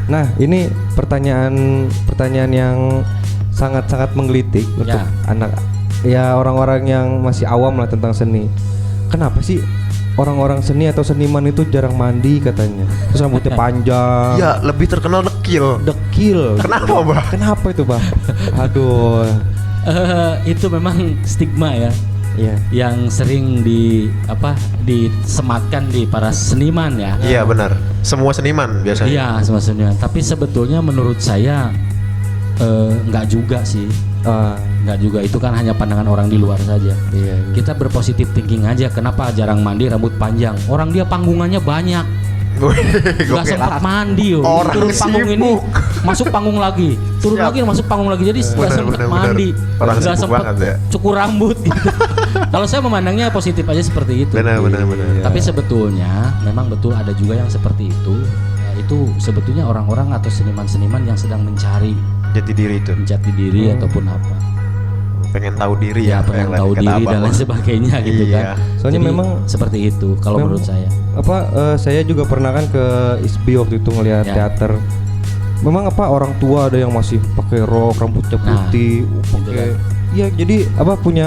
Nah, ini pertanyaan yang sangat-sangat menggelitik untuk anak orang-orang yang masih awam lah tentang seni. Kenapa sih orang-orang seni atau seniman itu jarang mandi katanya? Terus rambutnya panjang. Ya, lebih terkenal dekil. Kenapa, Bah? Kenapa itu, Bah? Aduh. Itu memang stigma ya. Iya. Yang sering disematkan di para seniman ya. Iya, benar. Semua seniman biasanya. Iya, semua seniman. Tapi sebetulnya menurut saya enggak juga sih. Enggak juga, itu kan hanya pandangan orang di luar saja. Iya. Kita berpositif thinking aja. Kenapa jarang mandi, rambut panjang? Orang dia panggungannya banyak. Gak sempat mandi yo. Turun panggung ini, masuk panggung lagi, turun lagi, masuk panggung lagi. Jadi gak sempat mandi, gak sempat cukur rambut gitu. Kalau saya memandangnya positif aja seperti itu. Benar. Tapi sebetulnya memang betul ada juga yang seperti itu. Itu sebetulnya orang-orang atau seniman-seniman yang sedang mencari jati diri ataupun apa. Pengen tahu diri pengen tahu diri dan lain sebagainya gitu kan. Soalnya jadi, memang seperti itu kalau menurut saya. Saya juga pernah kan ke ISBI waktu itu ngelihat teater. Memang orang tua ada yang masih pakai rok, rambutnya putih, pakai jadi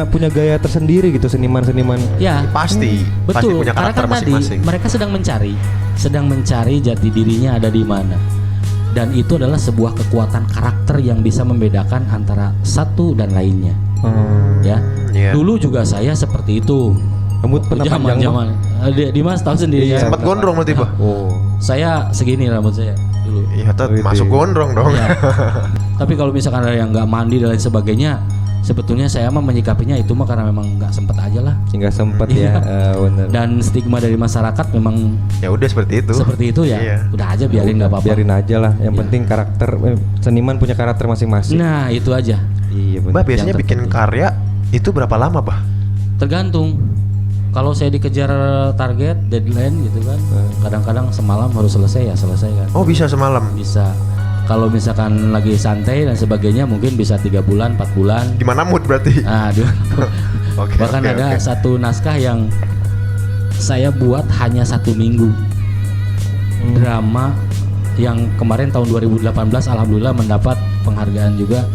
punya gaya tersendiri gitu seniman-seniman. Ya, pasti betul. Punya Karena karakter kan masing-masing. tadi mereka sedang mencari jati dirinya ada di mana. Dan itu adalah sebuah kekuatan karakter yang bisa membedakan antara satu dan lainnya. Dulu juga saya seperti itu. Rambut pernah panjang. Dimas tahu sendiri. Sempat gondrong berarti, Pak. Saya segini rambut saya dulu. Iya, masuk gondrong dong. Tapi kalau misalkan ada yang nggak mandi dan lain sebagainya, sebetulnya saya mah menyikapinya itu mah karena memang nggak sempet aja lah. Nggak sempet ya, benar. Dan stigma dari masyarakat memang ya udah seperti itu ya. Iya. Udah aja biarin nggak apa-apa. Biarin aja lah. Yang penting karakter seniman punya karakter masing-masing. Nah itu aja. Iya benar. Mbak biasanya bikin karya itu berapa lama, Pak? Tergantung. Kalau saya dikejar target, deadline gitu kan, kadang-kadang semalam harus selesai kan. Oh bisa semalam? Bisa. Kalau misalkan lagi santai dan sebagainya mungkin bisa 3 bulan, 4 bulan. Gimana mood berarti? Bahkan ada satu naskah yang saya buat hanya 1 minggu. Drama yang kemarin tahun 2018 alhamdulillah mendapat penghargaan juga,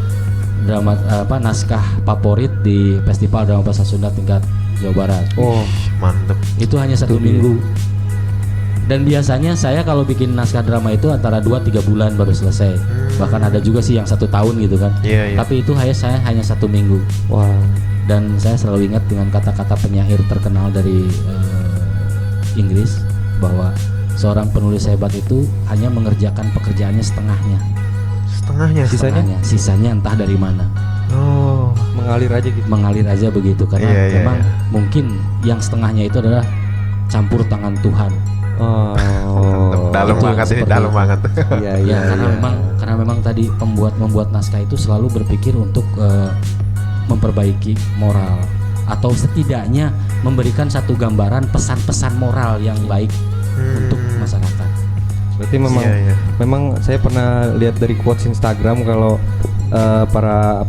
drama naskah favorit di Festival Drama Bahasa Sunda tingkat Jawa Barat. Oh, mantep. Itu hanya 1 minggu. Dan biasanya saya kalau bikin naskah drama itu antara 2-3 bulan baru selesai. Bahkan ada juga sih yang 1 tahun gitu kan. Tapi itu saya hanya 1 minggu. Wah. Dan saya selalu ingat dengan kata-kata penyair terkenal dari Inggris bahwa seorang penulis hebat itu hanya mengerjakan pekerjaannya setengahnya. Sisanya entah dari mana. Oh, mengalir aja gitu. Mengalir aja begitu karena memang mungkin yang setengahnya itu adalah campur tangan Tuhan. Dalam banget. Iya, karena memang tadi membuat naskah itu selalu berpikir untuk memperbaiki moral atau setidaknya memberikan satu gambaran pesan-pesan moral yang baik untuk masyarakat. Berarti memang saya pernah lihat dari quotes Instagram kalau para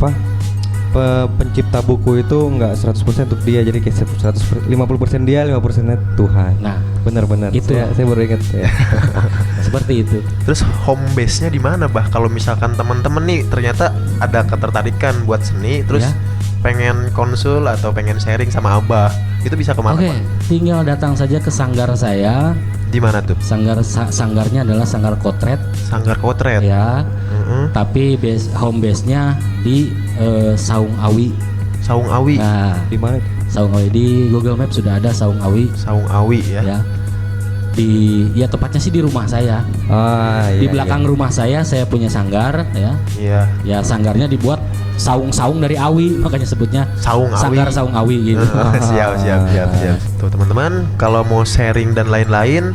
pencipta buku itu enggak 100% untuk dia, jadi kayak 50% dia, 50% Tuhan. Nah, benar-benar. Itu saya baru ingat ya. Seperti itu. Terus home base-nya di mana, Bah? Kalau misalkan teman-teman nih ternyata ada ketertarikan buat seni, terus pengen konsul atau pengen sharing sama Abah, itu bisa kemana, Pak? Tinggal datang saja ke sanggar saya. Di mana tuh? Sanggarnya adalah Sanggar Kotret. Sanggar Kotret. Ya. Tapi home base-nya di Saung Awi. Saung Awi. Nah, di mana? Saung Awi di Google Maps sudah ada Saung Awi. Saung Awi ya. Tepatnya sih di rumah saya. Di belakang rumah saya punya sanggar ya. Iya. Ya sanggarnya dibuat saung-saung dari awi, makanya sebutnya Saung Awi. Sanggar Saung Awi gitu. Siap. Tuh teman-teman, kalau mau sharing dan lain-lain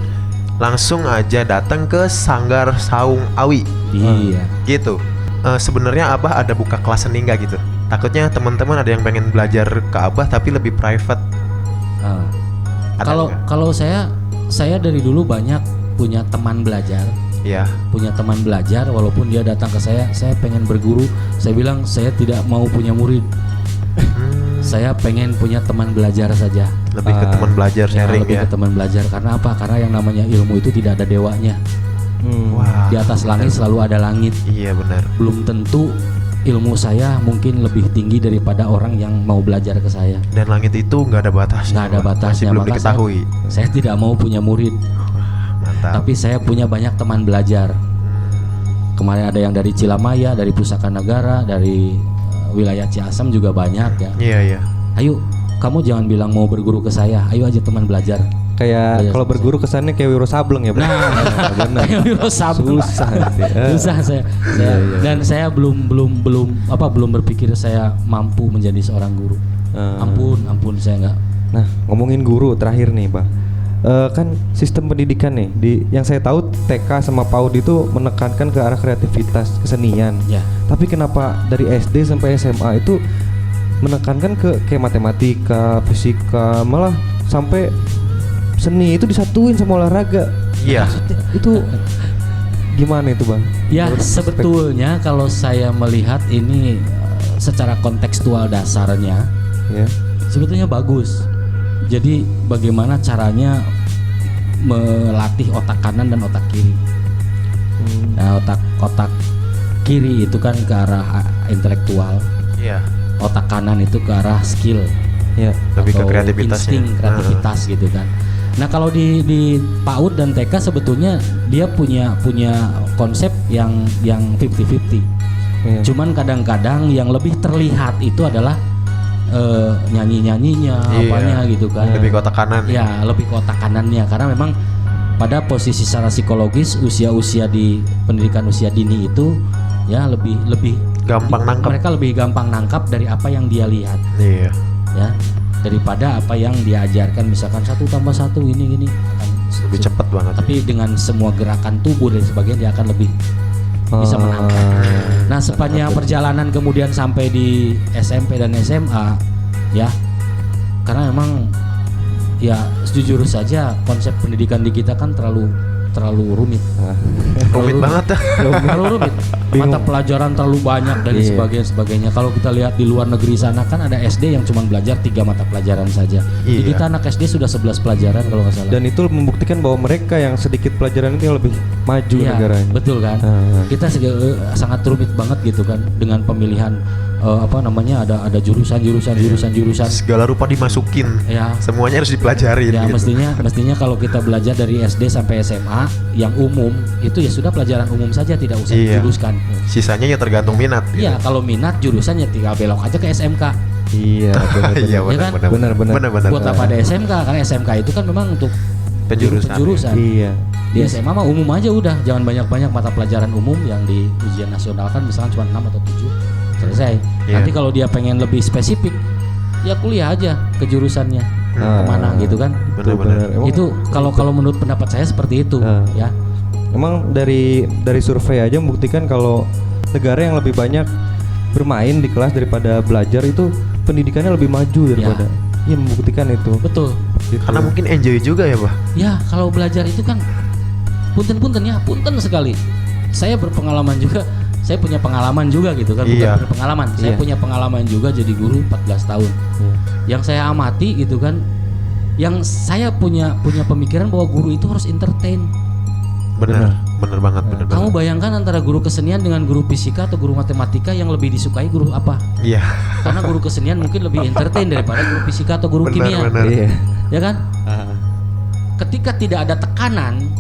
langsung aja datang ke Sanggar Saung Awi. Iya. Gitu. Sebenarnya Abah ada buka kelas seni nggak gitu? Takutnya teman-teman ada yang pengen belajar ke Abah tapi lebih private. Kalau saya dari dulu banyak punya teman belajar. Iya. Punya teman belajar walaupun dia datang ke saya pengen berguru. Saya bilang saya tidak mau punya murid. Saya pengen punya teman belajar saja. Lebih ke teman belajar sharing lebih ke teman belajar. Karena apa? Karena yang namanya ilmu itu tidak ada dewanya. Wah, Di atas langit selalu ada langit. Iya benar. Belum tentu ilmu saya mungkin lebih tinggi daripada orang yang mau belajar ke saya. Dan langit itu nggak ada batasnya. Nggak ada Pak. batasnya. Masih belum Maka diketahui. Saya tidak mau punya murid, Mantap. tapi saya punya banyak teman belajar. Kemarin ada yang dari Cilamaya, dari Pusaka Negara, dari wilayah Ciasem juga banyak ya. Iya iya. Ayo, kamu jangan bilang mau berguru ke saya. Ayo aja teman belajar. Kayak kalau berguru kesannya kayak Wiro Sableng ya, Bro. Nah, kayak Wiro Sableng. Susah nanti. Susah saya. Dan saya belum berpikir saya mampu menjadi seorang guru. Ampun saya nggak. Nah, ngomongin guru terakhir nih, Bang. Kan sistem pendidikan nih yang saya tahu TK sama PAUD itu menekankan ke arah kreativitas, kesenian. Ya. Tapi kenapa dari SD sampai SMA itu menekankan ke kayak matematika, fisika, malah sampai seni itu disatuin sama olahraga. Iya. Itu gimana itu, Bang? Ya, Menurut sebetulnya kalau saya melihat ini secara kontekstual dasarnya ya. sebetulnya bagus. Jadi bagaimana caranya melatih otak kanan dan otak kiri. Nah, otak kiri itu kan ke arah intelektual, Iya. otak kanan itu ke arah skill. Ya. Lebih ke atau kreativitasnya. insting, kreativitas gitu kan. Nah, kalau di PAUD dan TK sebetulnya dia punya konsep yang 50-50. Iya. Cuman kadang-kadang yang lebih terlihat itu adalah nyanyi-nyanyinya, Iya. apanya gitu kan. Lebih ke otak kanan. Ya, lebih ke otak kanannya karena memang pada posisi secara psikologis usia-usia di pendidikan usia dini itu ya lebih Gampang nangkep. mereka lebih gampang nangkap dari apa yang dia lihat Iya. ya daripada apa yang dia ajarkan, misalkan 1 tambah 1 ini akan Lebih cepat banget. tapi dengan semua gerakan tubuh dan sebagainya dia akan lebih bisa menangkap. Nah, sepanjang perjalanan kemudian sampai di SMP dan SMA ya, karena memang ya sejujur saja konsep pendidikan di kita kan terlalu rumit. Rumit banget dah. Terlalu rumit. Mata pelajaran terlalu banyak dan Iya. sebagainya. Kalau kita lihat di luar negeri sana kan ada SD yang cuma belajar 3 mata pelajaran saja. Di Iya. kita anak SD sudah 11 pelajaran kalau nggak salah. Dan itu membuktikan bahwa mereka yang sedikit pelajaran itu yang lebih maju Iya, negaranya. betul kan? Kita sangat rumit banget gitu kan dengan pemilihan ada jurusan. Segala rupa dimasukin. Ya. Semuanya harus dipelajarin. Ya, gitu. mestinya kalau kita belajar dari SD sampai SMA yang umum itu ya sudah pelajaran umum saja, tidak usah Iya. dijuruskan. Sisanya ya tergantung minat. Iya, kalau minat jurusan ya tinggal belok aja ke SMK. Iya, Iya kan? Benar. benar. Buat apa ada SMK? Karena SMK itu kan memang untuk penjurusan. Iya. Di SMA mah umum aja udah, jangan banyak-banyak mata pelajaran umum yang di ujian nasional kan misalkan cuma 6 atau 7 selesai. Iya. Nanti kalau dia pengen lebih spesifik, ya kuliah aja ke jurusannya kemana gitu kan. Benar-benar. Itu kalau menurut pendapat saya seperti itu ya. Emang dari survei aja membuktikan kalau negara yang lebih banyak bermain di kelas daripada belajar itu pendidikannya lebih maju daripada. Iya, membuktikan itu. Betul. Gitu. Karena mungkin enjoy juga ya, Bah. Ya, kalau belajar itu kan punten sekali. Saya berpengalaman juga. Saya punya pengalaman juga gitu kan, Iya. bukan berpengalaman. Saya Iya. punya pengalaman juga jadi guru 14 tahun. Iya. Yang saya amati gitu kan, yang saya punya pemikiran bahwa guru itu harus entertain. Benar banget. Kamu bayangkan antara guru kesenian dengan guru fisika atau guru matematika yang lebih disukai guru apa? Iya. Karena guru kesenian mungkin lebih entertain daripada guru fisika atau guru kimia. Benar. Iya. Ya kan? Ketika tidak ada tekanan,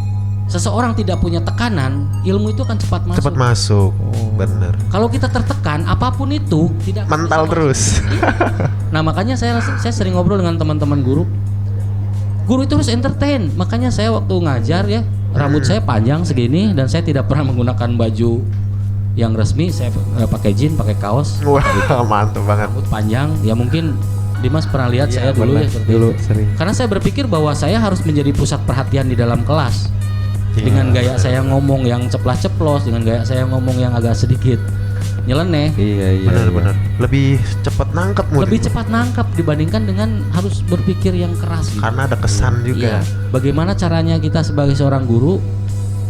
seseorang tidak punya tekanan, ilmu itu akan cepat masuk. Cepat masuk. Benar. Kalau kita tertekan, apapun itu tidak akan Mental bisa terus. Nah, makanya saya sering ngobrol dengan teman-teman guru. Guru itu harus entertain. Makanya saya waktu ngajar ya, rambut saya panjang segini dan saya tidak pernah menggunakan baju yang resmi. Saya pakai jeans, pakai kaos, Wah, mantap banget. rambut panjang. Ya mungkin Dimas pernah lihat saya dulu ya seperti Dulu itu. sering. Karena saya berpikir bahwa saya harus menjadi pusat perhatian di dalam kelas. Iya. Dengan gaya saya ngomong yang ceplas-ceplos, dengan gaya saya ngomong yang agak sedikit nyeleneh, Iya. Benar. Lebih cepat nangkep murid. lebih cepat nangkap dibandingkan dengan harus berpikir yang keras gitu. Karena ada kesan juga. Iya. Bagaimana caranya kita sebagai seorang guru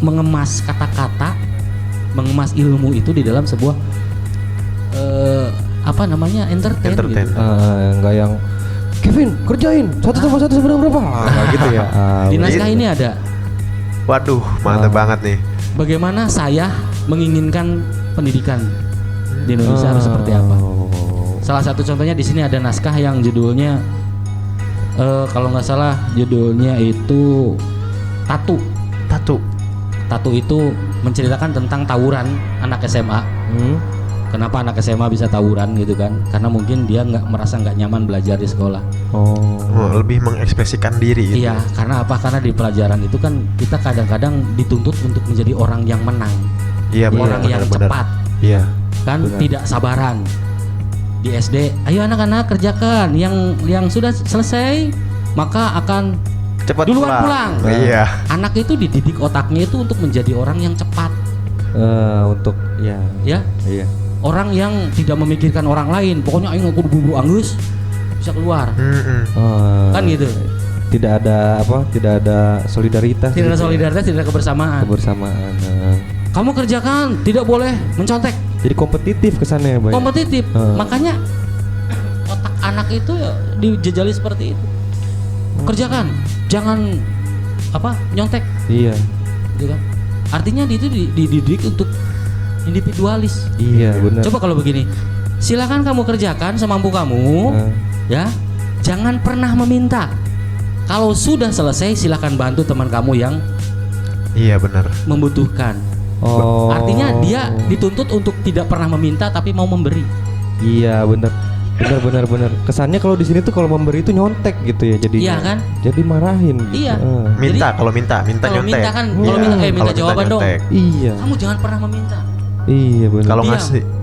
mengemas kata-kata, mengemas ilmu itu di dalam sebuah entertain. Gitu. Enggak yang Kevin kerjain 1+1 seberang berapa? Gitu ya. Di naskah ini ada. Waduh, mantap banget nih. bagaimana saya menginginkan pendidikan di Indonesia harus seperti apa. Salah satu contohnya di sini ada naskah yang judulnya kalau nggak salah judulnya itu Tatu. Tatu itu menceritakan tentang tawuran anak SMA. Kenapa anak SMA bisa tawuran gitu kan? Karena mungkin dia merasa nggak nyaman belajar di sekolah. Lebih mengekspresikan diri. Iya, karena apa? Karena di pelajaran itu kan kita kadang-kadang dituntut untuk menjadi orang yang menang. Iya, orang yang cepat. Iya. Kan Benar. tidak sabaran. Di SD, ayo anak-anak kerjakan yang sudah selesai maka akan Cepat duluan pulang. Iya. Anak itu dididik otaknya itu untuk menjadi orang yang cepat. Untuk ya. Iya. Orang yang tidak memikirkan orang lain. Pokoknya ayo aku buru-buru anggus bisa keluar. Kan gitu. Tidak ada solidaritas. Tidak ada gitu ya. solidaritas, tidak ada kebersamaan. Kamu kerjakan, tidak boleh mencontek. Jadi kompetitif kesannya ya, Bay. Kompetitif. Makanya otak anak itu ya dijejali seperti itu. Kerjakan, jangan nyontek. Iya. Gitu kan? Artinya itu dididik untuk individualis. Iya, benar. Coba kalau begini, silakan kamu kerjakan semampu kamu, ya. Jangan pernah meminta. Kalau sudah selesai, silakan bantu teman kamu yang Iya, benar. membutuhkan. Artinya dia dituntut untuk tidak pernah meminta tapi mau memberi. Iya, benar. Kesannya kalau di sini tuh kalau memberi itu nyontek gitu ya, jadi. Iya kan? Jadi marahin gitu. Iya. Minta, kalau minta Kalau nyontek. minta kan, Iya. kalau minta minta Kalau jawaban dong. nyontek. Iya. Kamu jangan pernah meminta. Iya, benar.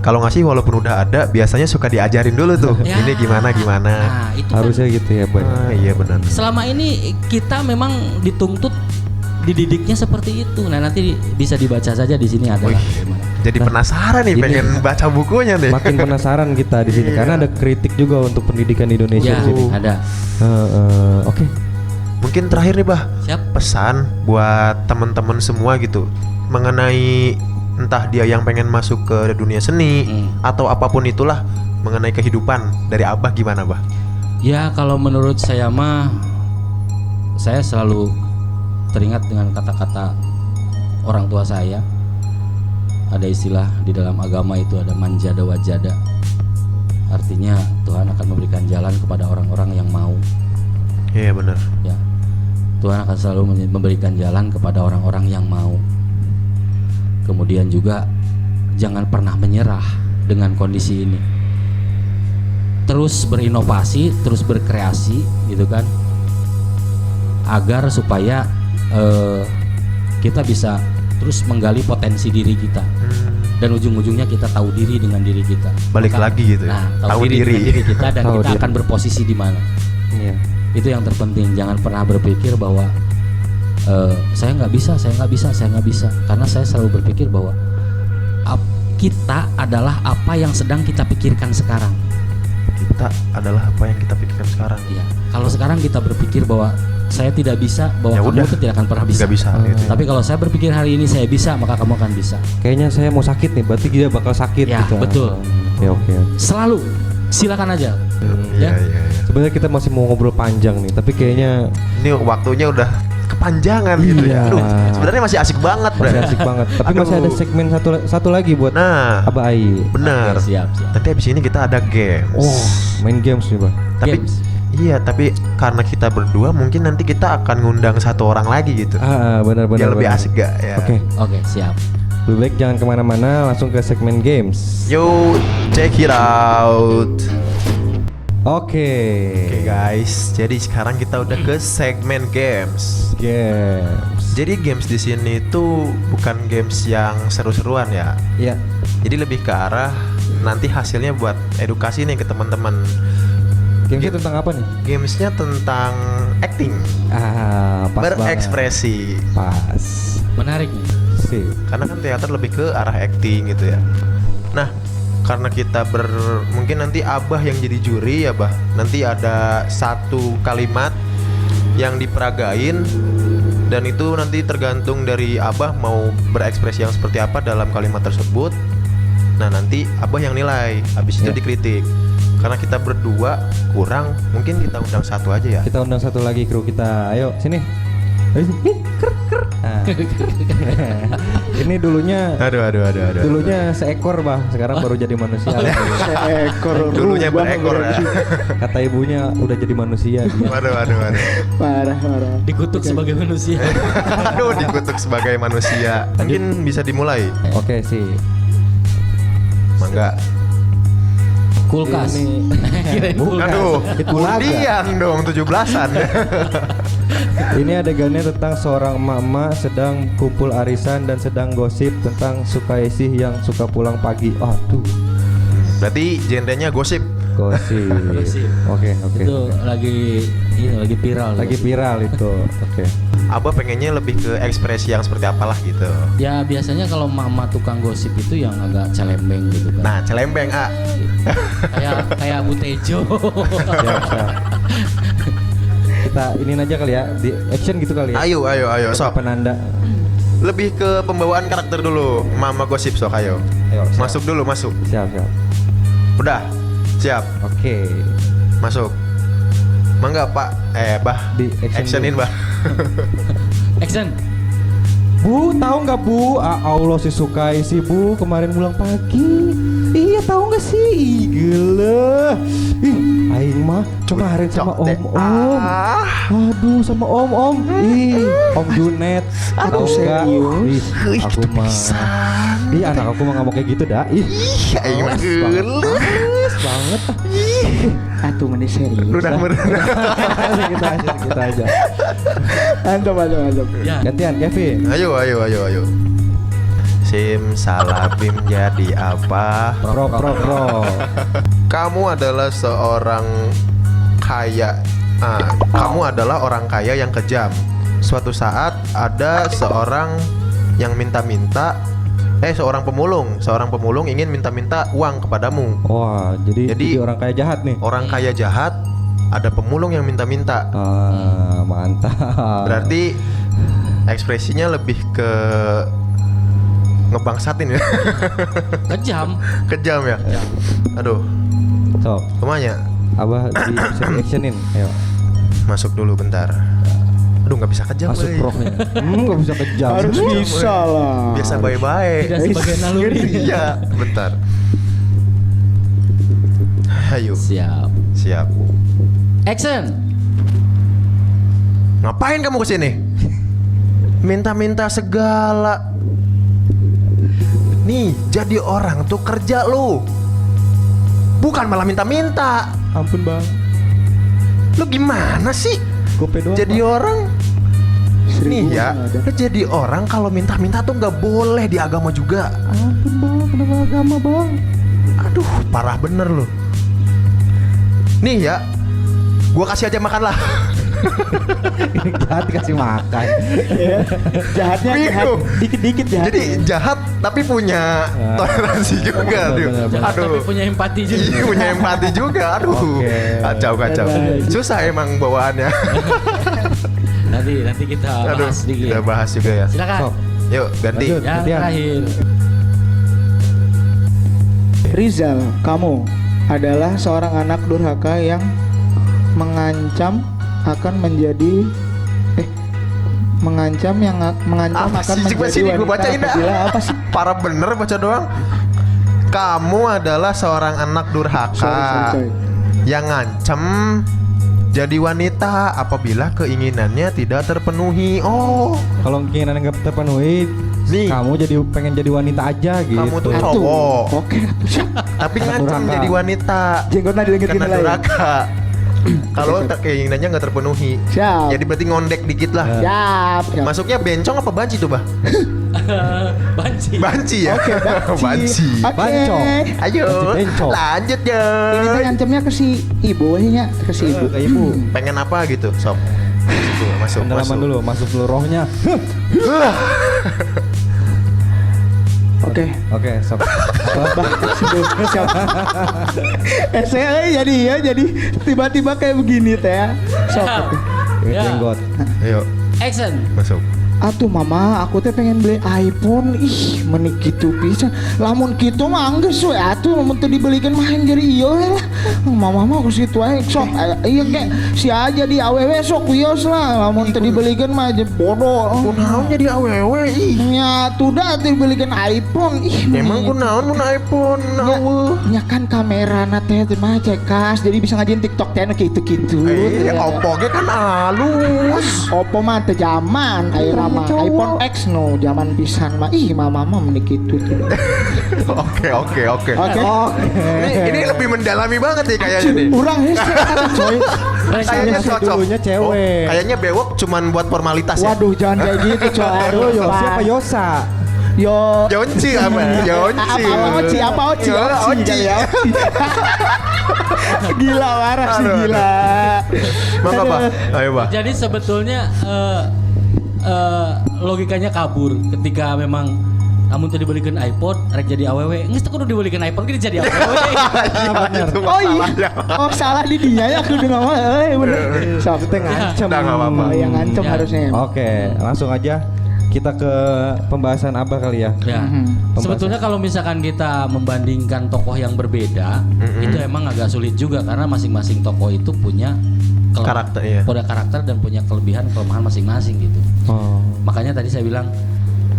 Kalau ngasih walaupun udah ada, biasanya suka diajarin dulu tuh. Ya. Ini gimana. Nah, itu Harusnya gitu ya, Bay. Iya benar. selama ini kita memang dituntut dididiknya seperti itu. Nah, nanti bisa dibaca saja di sini ada. Wih, jadi penasaran nih, ini- pengen baca bukunya nih. Makin penasaran kita di sini Iya. karena ada kritik juga untuk pendidikan di Indonesia Ya, di sini. ada. Oke. Mungkin terakhir nih, Bah, Siap. pesan buat teman-teman semua gitu mengenai entah dia yang pengen masuk ke dunia seni atau apapun itulah mengenai kehidupan dari Abah gimana, Bah? Ya, kalau menurut saya mah saya selalu teringat dengan kata-kata orang tua saya. Ada istilah di dalam agama itu ada manjada wajada. Artinya Tuhan akan memberikan jalan kepada orang-orang yang mau. Iya benar. Ya, Tuhan akan selalu memberikan jalan kepada orang-orang yang mau. Kemudian juga jangan pernah menyerah dengan kondisi ini. Terus berinovasi, terus berkreasi, gitu kan, agar supaya kita bisa terus menggali potensi diri kita. Dan ujung-ujungnya kita tahu diri dengan diri kita. Balik lagi gitu ya. Nah, tahu Tahu diri diri. dengan diri kita dan Tahu kita diri. akan berposisi di mana. Iya. Itu yang terpenting. Jangan pernah berpikir bahwa saya nggak bisa. Karena saya selalu berpikir bahwa kita adalah apa yang sedang kita pikirkan sekarang. Kita adalah apa yang kita pikirkan sekarang. Iya. Kalau sekarang kita berpikir bahwa saya tidak bisa, bahwa Ya kamu udah. itu tidak akan pernah bisa. Nggak bisa gitu. Tapi kalau saya berpikir hari ini saya bisa, maka kamu akan bisa. Kayaknya saya mau sakit nih, berarti dia bakal sakit Ya, gitu. betul. Oke. Selalu silakan aja. Iya, Ya. iya. Sebenarnya kita masih mau ngobrol panjang nih, tapi kayaknya Ini waktunya udah kepanjangan gitu ya. Iya. Aduh, sebenarnya masih asik banget, Bro. masih asik banget. Tapi masih Aduh. ada segmen satu lagi buat Nah, Abah Ai. benar. Oke, siap. Nanti abis ini kita ada games. Oh, main games nih, Bang. Tapi Games. iya, tapi karena kita berdua mungkin nanti kita akan ngundang satu orang lagi gitu. Benar. Biar lebih asik gak ya? Oke. Siap. Lebih baik jangan kemana-mana, langsung ke segmen games. Yo, check it out. Oke. Oke guys, jadi sekarang kita udah ke segmen games. Games. Jadi games di sini tuh bukan games yang seru-seruan ya. Ya. Jadi lebih ke arah nanti hasilnya buat edukasi nih ke teman-teman. Gamesnya tentang apa nih? Gamesnya tentang acting, Pas banget. berekspresi. Pas. Menarik nih. Sip. Karena kan teater lebih ke arah acting gitu ya. Nah, karena kita mungkin nanti Abah yang jadi juri ya, Bah. Nanti ada satu kalimat yang diperagain dan itu nanti tergantung dari Abah mau berekspresi yang seperti apa dalam kalimat tersebut. Nah, nanti Abah yang nilai, habis itu Ya. dikritik. Karena kita berdua kurang, mungkin kita undang satu aja ya. Kita undang satu lagi kru kita. Ayo, sini. Nah. Ini dulunya Aduh. dulunya seekor bah, sekarang baru jadi manusia. Seekor Dulunya rubah berekor ya. berarti. Kata ibunya udah jadi manusia dia. Waduh. Parah. Dikutuk sebagai manusia. Aduh, dikutuk sebagai manusia. Mungkin bisa dimulai. Oke sih. Mangga. Kulkas. Ini- Kirain kulkas. Aduh, Itu laga. undian dong 17-an. Ini adegannya tentang seorang emak-emak sedang kumpul arisan dan sedang gosip tentang Sukaisih yang suka pulang pagi. Aduh, Berarti genrenya gosip. gosip. Gosip. Oke. Itu lagi viral. Lagi viral itu. Oke. Abah pengennya lebih ke ekspresi yang seperti apalah gitu. Ya biasanya kalau mama tukang gosip itu yang agak celembeng gitu kan. Nah, celembeng Kayak Bu Tejo. Siap. Kita ini aja kali ya, di action gitu kali ya. Ayo, Sebagai sok. penanda. Lebih ke pembawaan karakter dulu. Mama gosip sok ayo. Ayo, siap. Masuk dulu, masuk. Siap. Udah. Siap. Oke. Masuk. Mangga, Pak. Bah. Di action Actionin, dulu. Bah. Action. Bu, tahu nggak Bu? Allah sih sukai sih Bu kemarin pulang pagi. Iya tahu nggak sih? Ih, gila. Aing mah kemarin sama om. Aduh sama om. Ih, Om Junet. Tahu nggak? serius? Ih, aku mah. Ih, anak aku mah nggak mau kayak gitu dah. Ih, Aing mah males geuleuh. males banget. Atuh meni serius. Udah bener. kita aja. Mantap. Ya. Gantian Kevin. Ayo. Simsalabim jadi apa? Pro. Kamu adalah seorang kaya. Kamu adalah orang kaya yang kejam. Suatu saat ada seorang yang seorang pemulung ingin minta uang kepadamu. Wah, jadi orang kaya jahat nih. Orang kaya jahat, ada pemulung yang minta. Mantap. Berarti ekspresinya lebih ke ngebangsatin ya. Kejam ya. Aduh, So, kemana? Abah bisa di actionin. Ayo. Masuk dulu bentar. Aduh, nggak bisa kejam. Masuk woy. rohnya. Nggak bisa kejam. Harus bisa lah. Biasa baik-baik. Tidak sebagai naluri. Iya, bentar. Ayo, Siap. siap. Action. Ngapain kamu kesini? Minta-minta segala. Nih, jadi orang tuh kerja lu. Bukan malah minta-minta. Ampun bang. Lu gimana sih? Gope doang. Jadi Bang. orang. Nih ya, ada. jadi orang kalau minta-minta tuh nggak boleh di agama juga. Ampun bang, kenapa agama bang? Aduh, parah bener lu. Nih ya, gua kasih aja makan lah. Ini jahat dikasih makan. Ya. Jahatnya jahat Bingung. dikit-dikit jahat. Jadi jahat tapi punya toleransi juga, tuh. bener. Tapi Aduh. punya empati juga. Iya, punya empati juga. Aduh. Oke. Kacau. Susah emang bawaannya. Nanti kita Aduh, bahas sedikit. kita bahas juga ya. Silakan. Sok. Yuk, ganti. Lanjut. Yang Gantian. terakhir. Rizal, kamu adalah seorang anak durhaka yang mengancam akan menjadi mengancam Apa akan sih? Coba menjadi sini wanita gue bacain dah. apabila apa sih? Parah bener baca doang. Kamu adalah seorang anak durhaka Sorry. yang ngancem jadi wanita apabila keinginannya tidak terpenuhi. Oh, Kalau keinginan nggak terpenuhi, Nih. kamu pengen jadi wanita aja gitu. kamu tuh Atuh. cowok, Oke, tapi Anak ngancem durhaka. jadi wanita. jenggotnya dilengetin Kena lah ya. durhaka. Kalau keinginannya nggak terpenuhi, Siap. jadi berarti ngondek dikit lah. Siap. Masuknya bencong apa banci tuh, Bah? Banci. Banci ya? Oke, Banci. Oke. Bancong. Ayo, Banci bencong. lanjut ya. Ini tuh ngancamnya ke si ibu nya, ke si ibu. Ke ibu. Pengen apa gitu, sob? Masuk. Pendalaman dulu, masuk dulu rohnya. Oke. Oke, sok. Siap. Saya jadi tiba-tiba kayak begini teh. Sok. Ya. Jenggot. Ayo, Action. masuk. atuh mama aku teh pengen beli iPhone ih menik gitu pisan lamun gitu mah geus we atuh lamun teu dibelikeun mah jadi ieu lah mama mah ku situ ae sok ieu ge si aja di awewe sok wios lah lamun teu dibelikeun mah aja bodoh Kunaon jadi awewe ih. nya tuh dah teu dibelikeun iPhone ih Emang kunaon mun iPhone aweuh. nya kan kamera na teh mah cekas jadi bisa ngajin TikTok teh kitu-kitu Oppo ge kan halus. Oppo mah teh zaman ayeuna mah iPhone X no zaman pisan mah ih mama mah menik kitu tuh. Oke. Oke. Ini lebih mendalami banget nih kayaknya nih. Urang hese coy. Kayaknya cocok. Dulunya cewek. Kayaknya bewok cuman buat formalitas ya. Waduh jangan kayak gitu coy. Aduh yo. Siapa Yosa? Yo. Jonci apa? Jonci. Apa Oci. Gila waras sih gila. Maka Pak, ayo Pak. Jadi sebetulnya logikanya kabur ketika memang namun tadi dibelikan iPod, rek jadi awewe, nggak kudu dibelikan iPod, gini jadi awewe. Oh iya. Oh salah di dia ya aku dengar bener. Itu ngancem. Udah nggak apa-apa. Oh, yang ngancem Ya. harusnya. Oke, langsung aja kita ke pembahasan Abah kali ya. Ya. Mhm. Sebetulnya kalau misalkan kita membandingkan tokoh yang berbeda, itu emang agak sulit juga karena masing-masing tokoh itu punya Karakter, iya. punya karakter dan punya kelebihan kelemahan masing-masing gitu. Oh. Makanya tadi saya bilang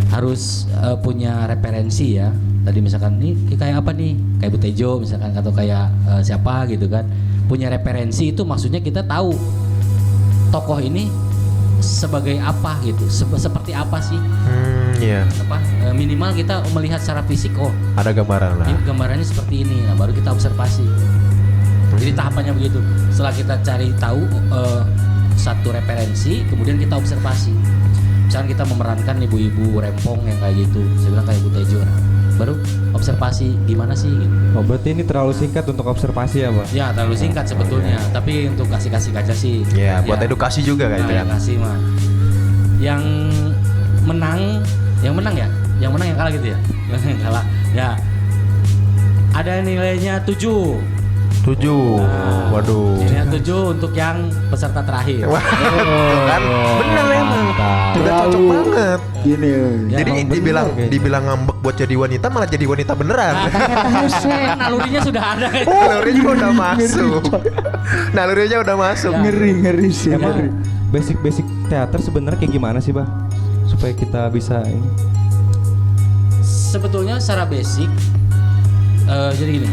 harus punya referensi ya. Tadi misalkan nih kayak apa nih? Kayak Butejo misalkan atau kayak siapa gitu kan. Punya referensi itu maksudnya kita tahu tokoh ini sebagai apa gitu. Seperti apa sih? Iya. Apa minimal kita melihat secara fisik oh Ada gambaran lah. ini gambarannya seperti ini. Nah, baru kita observasi. Jadi tahapannya begitu. Setelah kita cari tahu satu referensi, kemudian kita observasi. Misalkan kita memerankan ibu-ibu rempong yang kayak gitu, saya bilang kayak Butejo. Nah, baru observasi gimana sih gitu. Oh, berarti ini terlalu singkat untuk observasi ya, Pak? Ya terlalu singkat sebetulnya, tapi untuk kasih kaca sih. Iya, buat edukasi juga kayak itu Nah, kan. edukasi mah. Yang menang ya? Yang menang yang kalah gitu ya? Yang kalah. Ya. Ada nilainya 7. 7. Nah, Waduh. Nilainya 7 untuk yang peserta terakhir. Wah, tuh kan. Bener emang. Mantap. Udah cocok banget. Gini. Ya, Jadi emang dibilang bener kayaknya. dibilang ngambek buat jadi wanita malah jadi wanita beneran. Nalurinya sudah ada. Nalurinya udah masuk. Nalurinya udah masuk. Ngeri sih. Emang ngeri. basic teater sebenarnya kayak gimana sih, Bah? Supaya kita bisa ini. Sebetulnya secara basic jadi gini,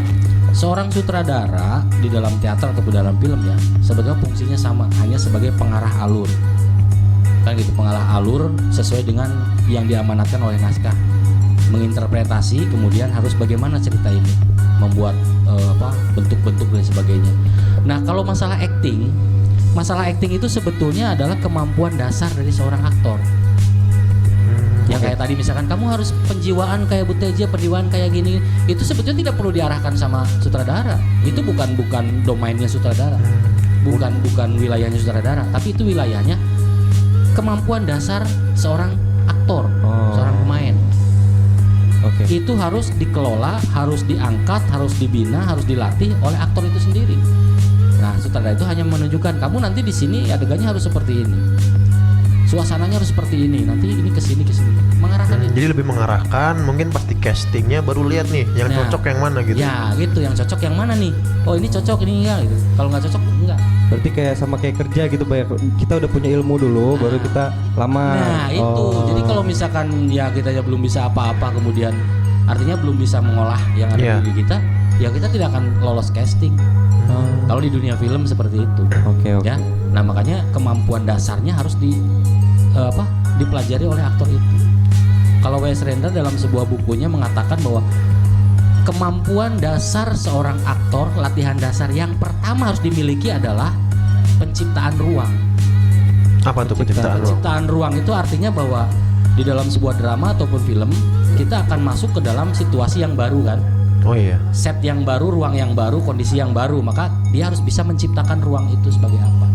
seorang sutradara di dalam teater atau di dalam film ya sebetulnya fungsinya sama, hanya sebagai pengarah alur kan gitu, pengarah alur sesuai dengan yang diamanatkan oleh naskah, menginterpretasi kemudian harus bagaimana cerita ini, membuat bentuk-bentuk dan sebagainya. Nah kalau masalah acting itu sebetulnya adalah kemampuan dasar dari seorang aktor. Yang kayak tadi misalkan kamu harus penjiwaan kayak Butejo, penjiwaan kayak gini, itu sebetulnya tidak perlu diarahkan sama sutradara. Itu bukan domainnya sutradara. Bukan wilayahnya sutradara, tapi itu wilayahnya kemampuan dasar seorang aktor, seorang pemain. Oke. Itu harus dikelola, harus diangkat, harus dibina, harus dilatih oleh aktor itu sendiri. Nah, sutradara itu hanya menunjukkan kamu nanti di sini adegannya harus seperti ini. Suasananya harus seperti ini, nanti ini kesini mengarahkan itu. Jadi lebih mengarahkan, mungkin pasti castingnya baru lihat nih yang Nah, cocok yang mana gitu. Ya gitu, yang cocok yang mana nih? Oh ini cocok, ini enggak gitu. Kalau nggak cocok enggak. Berarti kayak sama kayak kerja gitu, Bah. Kita udah punya ilmu dulu, baru kita lamar. Nah itu, jadi kalau misalkan ya kita ya belum bisa apa-apa, kemudian artinya belum bisa mengolah yang ada Iya. di diri kita, ya kita tidak akan lolos casting. Kalau di dunia film seperti itu. Oke. Ya, nah makanya kemampuan dasarnya harus dipelajari oleh aktor itu. Kalau W.S. Rendra dalam sebuah bukunya mengatakan bahwa kemampuan dasar seorang aktor, latihan dasar yang pertama harus dimiliki adalah penciptaan ruang. Apa tuh penciptaan ruang? Penciptaan ruang itu artinya bahwa di dalam sebuah drama ataupun film kita akan masuk ke dalam situasi yang baru kan. Oh iya. Set yang baru, ruang yang baru, kondisi yang baru, maka dia harus bisa menciptakan ruang itu sebagai apa.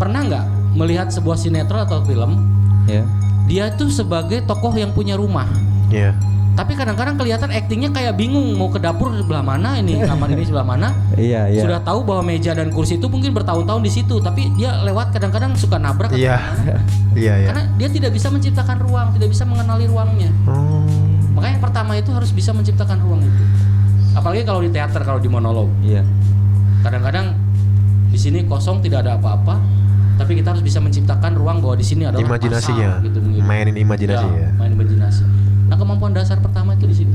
Pernah nggak melihat sebuah sinetron atau film, Ya. dia tuh sebagai tokoh yang punya rumah. Iya. Tapi kadang-kadang kelihatan aktingnya kayak bingung mau ke dapur sebelah mana, ini kamar ini sebelah mana. Iya, iya. Sudah tahu bahwa meja dan kursi itu mungkin bertahun-tahun di situ, tapi dia lewat kadang-kadang suka nabrak. atau Iya. gimana. Iya, iya. Karena dia tidak bisa menciptakan ruang, tidak bisa mengenali ruangnya. Makanya yang pertama itu harus bisa menciptakan ruang itu. Apalagi kalau di teater, kalau di monolog. Iya. Kadang-kadang di sini kosong, tidak ada apa-apa, tapi kita harus bisa menciptakan ruang bahwa di sini adalah Imajinasinya. pasar, gitu, mungkin. Mainin imajinasi ya. Main imajinasi. Nah, kemampuan dasar pertama itu di situ.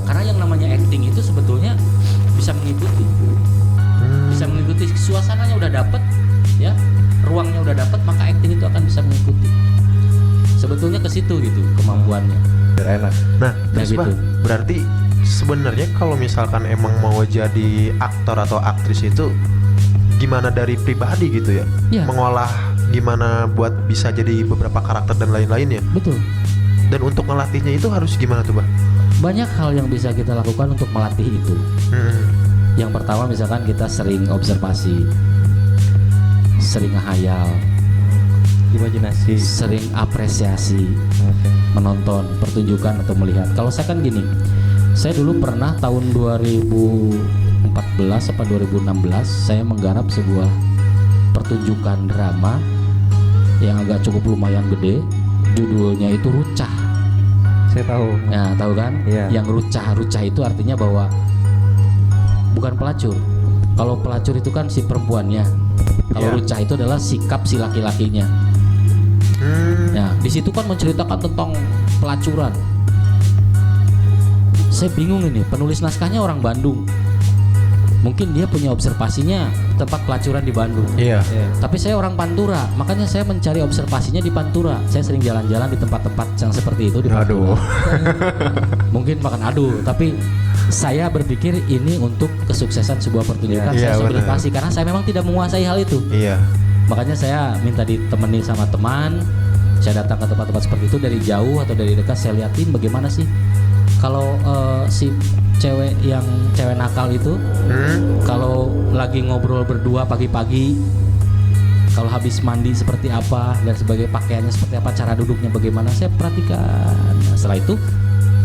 Karena yang namanya acting itu sebetulnya bisa mengikuti. Bisa mengikuti, suasananya udah dapet, ya, ruangnya udah dapet, maka acting itu akan bisa mengikuti. Sebetulnya ke situ gitu kemampuannya. Biar enak. Nah, terus gitu. Bah, berarti sebenarnya kalau misalkan emang mau jadi aktor atau aktris itu gimana dari pribadi gitu ya? Iya. Mengolah gimana buat bisa jadi beberapa karakter dan lain-lainnya. Betul. Dan untuk ngelatihnya itu harus gimana tuh, Bah? Banyak hal yang bisa kita lakukan untuk melatih itu. Yang pertama misalkan kita sering observasi, sering ngehayal, Imajinasi. sering apresiasi, Oke. menonton pertunjukan atau melihat. Kalau saya kan gini, saya dulu pernah tahun 2014 atau 2016 saya menggarap sebuah pertunjukan drama yang agak cukup lumayan gede. Judulnya itu Rucah. Saya tahu. Nah, tahu kan? Iya. Yang rucah itu artinya bahwa bukan pelacur. Kalau pelacur itu kan si perempuannya. Kalau Iya. rucah itu adalah sikap si laki-lakinya. Nah, di situ kan menceritakan tentang pelacuran. Saya bingung ini, penulis naskahnya orang Bandung. Mungkin dia punya observasinya tempat pelacuran di Bandung. Iya. Tapi saya orang Pantura, makanya saya mencari observasinya di Pantura. Saya sering jalan-jalan di tempat-tempat yang seperti itu di Pantura. Aduh. Mungkin makan aduh, tapi saya berpikir ini untuk kesuksesan sebuah pertunjukan. Iya, Saya benar. observasi karena saya memang tidak menguasai hal itu. Iya. Makanya saya minta ditemani sama teman. Saya datang ke tempat-tempat seperti itu dari jauh atau dari dekat, saya liatin bagaimana sih kalau si cewek nakal itu kalau lagi ngobrol berdua pagi-pagi, kalau habis mandi seperti apa dan sebagai pakaiannya seperti apa, cara duduknya bagaimana, saya perhatikan. Nah, setelah itu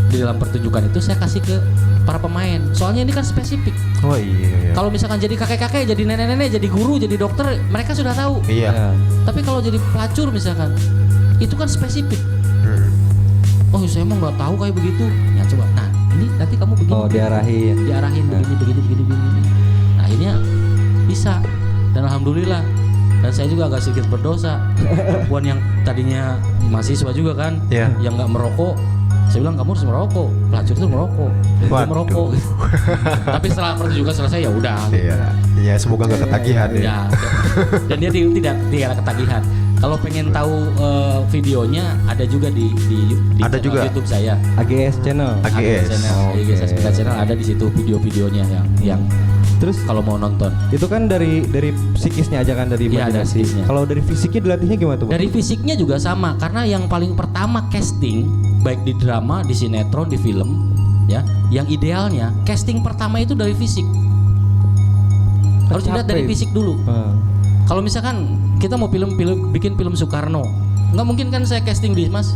di dalam pertunjukan itu saya kasih ke para pemain. Soalnya ini kan spesifik. Oh iya. Kalau misalkan jadi kakek-kakek, jadi nenek-nenek, jadi guru, jadi dokter, mereka sudah tahu. Iya. Tapi kalau jadi pelacur misalkan, itu kan spesifik. Oh, saya emang nggak tahu kayak begitu. Ya coba. Nah, ini nanti kamu begini. Oh, diarahin. Diarahin begini. Nah, akhirnya bisa. Dan alhamdulillah. Dan saya juga agak sedikit berdosa. Perempuan yang tadinya mahasiswa juga kan, Iya. yang nggak merokok. Saya bilang kamu harus merokok. Pelacur itu merokok. Dan dia Waduh. merokok. Tapi setelah pertunjukan selesai ya udah. Iya. Iya, semoga nggak ketagihan ya. Ya, dan dia tidak ketagihan. Kalau pengen tahu videonya ada juga di Ada channel juga. YouTube saya. AGS channel. AGS. channel, Oke. AGS Aspika channel ada di situ video-videonya yang Terus kalau mau nonton. itu kan dari psikisnya aja kan, dari Iya, dari imajinasi. psikisnya. Kalau dari fisiknya dilatihnya gimana tuh, Bang? Dari fisiknya juga sama karena yang paling pertama casting baik di drama, di sinetron, di film ya, yang idealnya casting pertama itu dari fisik. Harus dilihat dari Capek. fisik dulu. Kalau misalkan kita mau bikin film Soekarno, nggak mungkin kan saya casting Mas.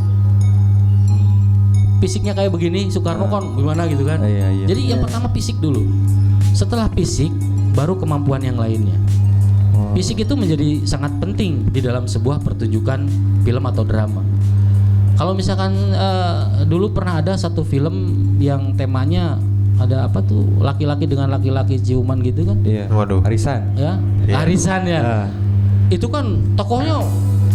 Fisiknya kayak begini, Soekarno kan gimana gitu kan. Iya. Jadi yang pertama fisik dulu. Setelah fisik, baru kemampuan yang lainnya. Fisik itu menjadi sangat penting di dalam sebuah pertunjukan film atau drama. Kalau misalkan dulu pernah ada satu film yang temanya ada apa tuh, laki-laki dengan laki-laki ciuman gitu kan. Iya. Waduh. Arisan. Ya, Iya. arisan ya. Ah. Itu kan tokohnya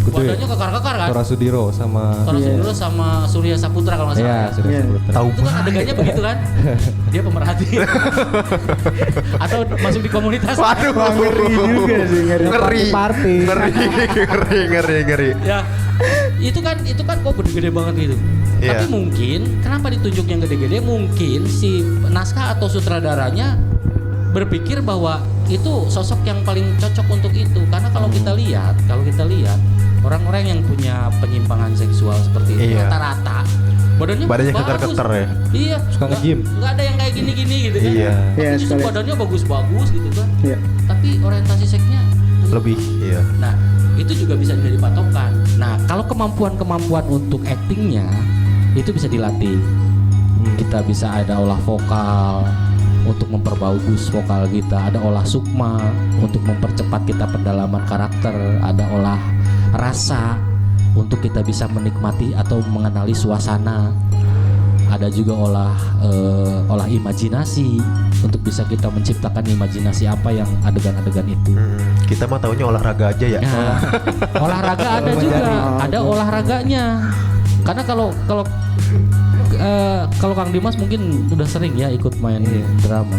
Betul ya? badannya kekar-kekar kan. Tora Sudiro sama Tora Sudiro sama Surya Saputra kalau nggak Iya, salah. sudah Iya. sebut. Tahu Itu kan adegannya begitu kan. Dia pemerhati. Atau masuk di komunitas. Waduh. Ngeri juga sih, ngeri. Party. Ngeri. Ya. Itu kan kok gede-gede banget gitu. Iya. Tapi mungkin kenapa ditunjuk yang gede-gede, mungkin si naskah atau sutradaranya berpikir bahwa itu sosok yang paling cocok untuk itu. Karena kalau kita lihat orang-orang yang punya penyimpangan seksual seperti itu Iya. rata-rata badannya bagus. keker-keker ya. Iya. Suka nge-gym. Nggak ada yang kayak gini-gini gitu kan. Iya. Tapi Iya, justru sekali. badannya bagus-bagus gitu kan. Iya. Tapi orientasi seksnya Lebih, iya. Nah, itu juga bisa jadi patokan. Nah, kalau kemampuan untuk actingnya itu bisa dilatih. kita bisa ada olah vokal untuk memperbagus vokal kita, ada olah sukma untuk mempercepat kita pendalaman karakter, ada olah rasa untuk kita bisa menikmati atau mengenali suasana, ada juga olah imajinasi untuk bisa kita menciptakan imajinasi apa yang adegan-adegan itu. Kita mah taunya olahraga aja ya. Nah, olahraga ada juga, ada olahraganya. Karena kalau Kang Dimas mungkin udah sering ya ikut main drama.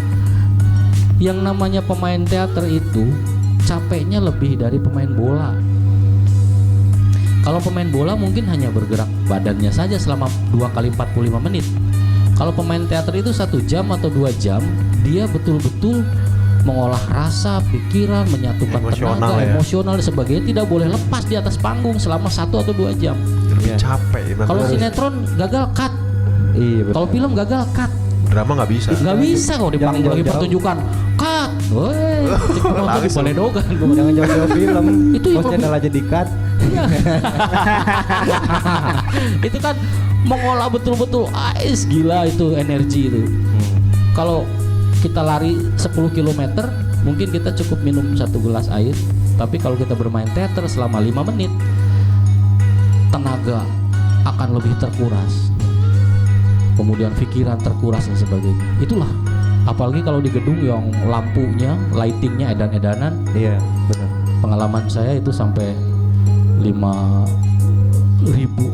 Yang namanya pemain teater itu capeknya lebih dari pemain bola. Kalau pemain bola mungkin hanya bergerak badannya saja selama 2 kali 45 menit. Kalau pemain teater itu 1 jam atau 2 jam, dia betul-betul mengolah rasa, pikiran, menyatukan Emosional tenaga, ya. emosional dan sebagainya, tidak boleh lepas di atas panggung selama 1 atau 2 jam. Lebih capek. Kalau sinetron gagal cut, Iya betul. kalau film gagal cut, drama nggak bisa. nggak bisa kok di Jangan panggung lagi jauh-jauh. pertunjukan cut, woi, penonton Langsung. dipeledogan. Jangan jauh-jauh film. Itu yang Bos channel aja di cut. Iya. Itu kan mengolah betul-betul ais, gila itu energi itu. Kalau kita lari 10 km mungkin kita cukup minum 1 gelas air, tapi kalau kita bermain teater selama 5 menit tenaga akan lebih terkuras, kemudian pikiran terkuras dan sebagainya. Itulah, apalagi kalau di gedung yang lampunya, lightingnya edan-edanan. Iya benar. Pengalaman saya itu sampai 5.000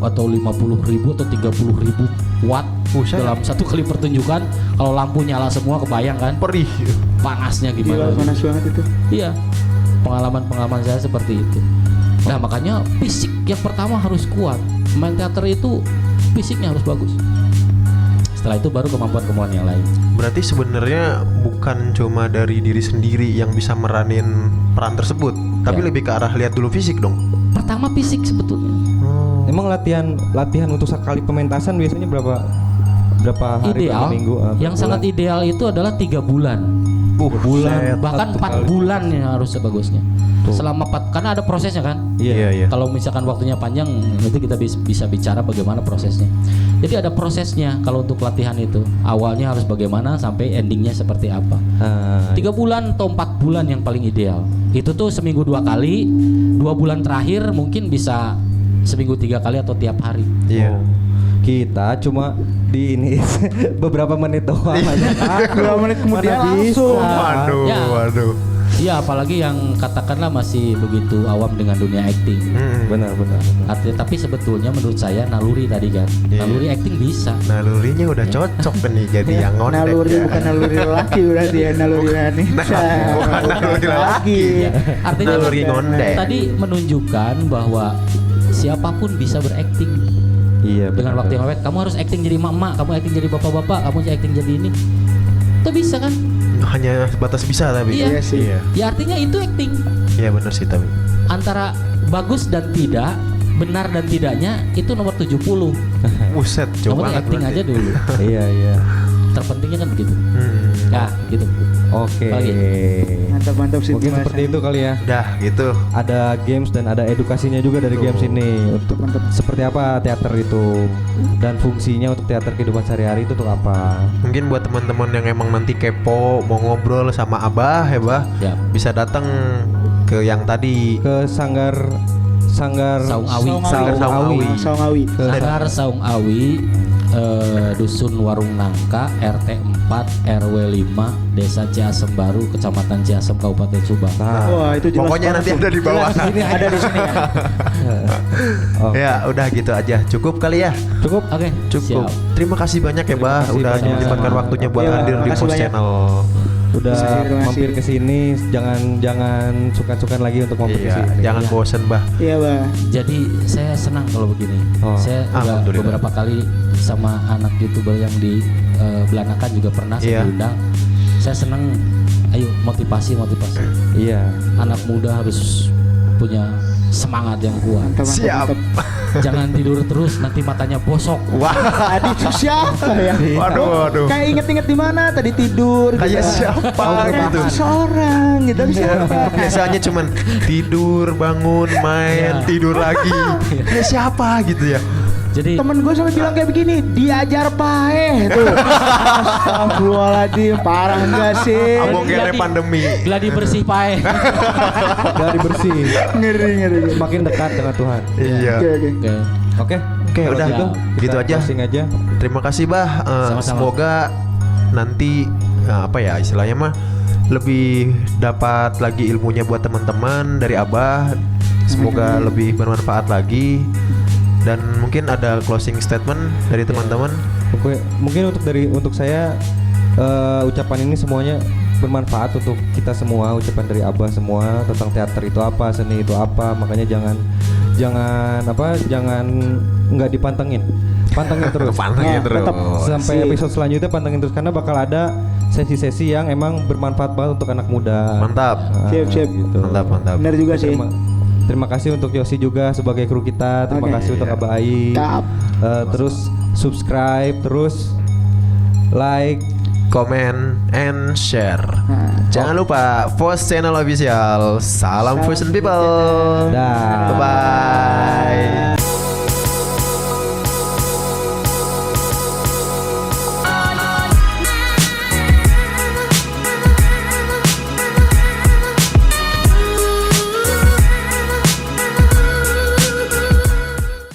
atau 50.000 atau 30.000 watt Buset. dalam 1 kali pertunjukan. Kalau lampu nyala semua, kebayang kan Perih. panasnya Gila, gimana? panas banget itu. Iya, pengalaman saya seperti itu. Nah makanya fisik yang pertama harus kuat. Main teater itu fisiknya harus bagus. Setelah itu baru kemampuan-kemampuan yang lain. Berarti sebenarnya bukan cuma dari diri sendiri yang bisa meranin peran tersebut, tapi Ya. lebih ke arah lihat dulu fisik dong. Pertama fisik sebetulnya. Emang latihan untuk sekali pementasan biasanya berapa hari Ideal, per minggu? yang sangat ideal itu adalah 3 bulan. Bulan. Bahkan 4 bulan ya harus sebagusnya. Selama 4, karena ada prosesnya kan. Iya. Kalau misalkan waktunya panjang, itu kita bisa bicara bagaimana prosesnya. Jadi ada prosesnya kalau untuk latihan itu. Awalnya harus bagaimana sampai endingnya seperti apa. 3 bulan atau 4 bulan yang paling ideal. Itu tuh seminggu 2 kali, 2 bulan terakhir mungkin bisa seminggu 3 kali atau tiap hari. Iya. Kita cuma di ini beberapa menit doang aja. 2 menit kemudian Mana langsung. bisa. Ya. Waduh. Iya, apalagi yang katakanlah masih begitu awam dengan dunia acting. Benar. Artinya, tapi sebetulnya menurut saya naluri tadi kan, Iya. naluri acting bisa. Nalurinya udah cocok nih jadi yang ngondek Naluri ya. bukan naluri lelaki berarti ya, naluri wanita. bukan naluri lelaki. Ya, artinya Naluri ngondek. tadi menunjukkan bahwa siapapun bisa berakting Iya. dengan benar. waktu yang mepet. Kamu harus acting jadi emak-emak, kamu acting jadi bapak-bapak, kamu acting jadi ini. Itu bisa kan? Hanya sebatas bisa tapi. Iya. Iya sih. Iya. Ya artinya itu acting. Iya benar sih tapi. Antara bagus dan tidak, benar dan tidaknya itu nomor 70. Buset, Kamu jauh tuh banget acting berarti. aja dulu. Iya. Terpentingnya kan begitu. Ya, gitu. Oke. Lagi. Mantap sih. Mungkin seperti itu kali ya. Dah gitu. Ada games dan ada edukasinya juga dari Tuh. games ini untuk Mantap. seperti apa teater itu dan fungsinya untuk teater kehidupan sehari-hari itu untuk apa? Mungkin buat teman-teman yang emang nanti kepo mau ngobrol sama Abah ya Bah, Ya. bisa datang ke yang tadi. Ke Sanggar Saung Awi. Saung Awi. Sanggar Saung Awi, Dusun Warung Nangka, RT 4 RW 5, Desa Ciasem Baru, Kecamatan Ciasem, Kabupaten Subang. Nah, Wah, itu jelas Pokoknya banget nanti tuh. ada di bawah. Jelas, ini ada di sini kan. oh, Ya udah gitu aja. Cukup kali ya. cukup. Oke, Cukup. siap. Terima kasih banyak ya Terima Bah kasih udah banyak. menyempatkan waktunya buat Iya, hadir di makasih Post banyak. Channel. Udah Terima kasih. mampir ke sini, jangan sungkan-sungkan lagi untuk mampir ke Iya, sini. jangan Iya. bosen Bah. Iya, Bah. Jadi saya senang kalau begini. Oh, Saya udah alhamdulillah. beberapa kali sama anak YouTuber yang di Belanakan juga pernah saya Iya. diundang. Saya senang, ayo motivasi. Iya. Anak muda harus punya semangat yang kuat. Mantap, Siap. mantap. Jangan tidur terus, nanti matanya bosok. Wah, Tadi itu siapa ya? waduh. Kayak inget-inget di mana tadi tidur Kayak gitu. siapa gitu. Seorang gitu siapa? Biasanya cuman tidur, bangun, main, Iya. tidur lagi. Kayak siapa gitu ya. Jadi Temen gue sampai bilang kayak begini, diajar paeh tuh. Astagfirullahaladzim, parah enggak sih? Abang kira pandemi. gladi bersih pae. Dari bersih, Ngeri. makin dekat dengan Tuhan. Iya. Oke. Oke, kalau Udah, gitu, gitu kita aja. closing aja. Terima kasih bah. Sama-sama. Semoga nanti apa ya istilahnya mah lebih dapat lagi ilmunya buat teman-teman dari Abah. Semoga lebih bermanfaat lagi. Dan mungkin ada closing statement dari teman-teman. Oke, mungkin untuk saya ucapan ini semuanya bermanfaat untuk kita semua. Ucapan dari Abah semua tentang teater itu apa, seni itu apa. Makanya jangan nggak dipantengin, pantengin terus. Pantengin terus. tetap Sampai episode selanjutnya pantengin terus karena bakal ada sesi-sesi yang emang bermanfaat banget untuk anak muda. Mantap. Siap. Gitu. Mantap. Bener juga sih. Terima kasih untuk Yosi juga sebagai kru kita. Terima Oke. kasih untuk Abah Ai. Cakep. Terus subscribe, terus like. Comment and share. Nah. Jangan lupa Post Channel Official. Salam Fusion People. Dah. Bye bye.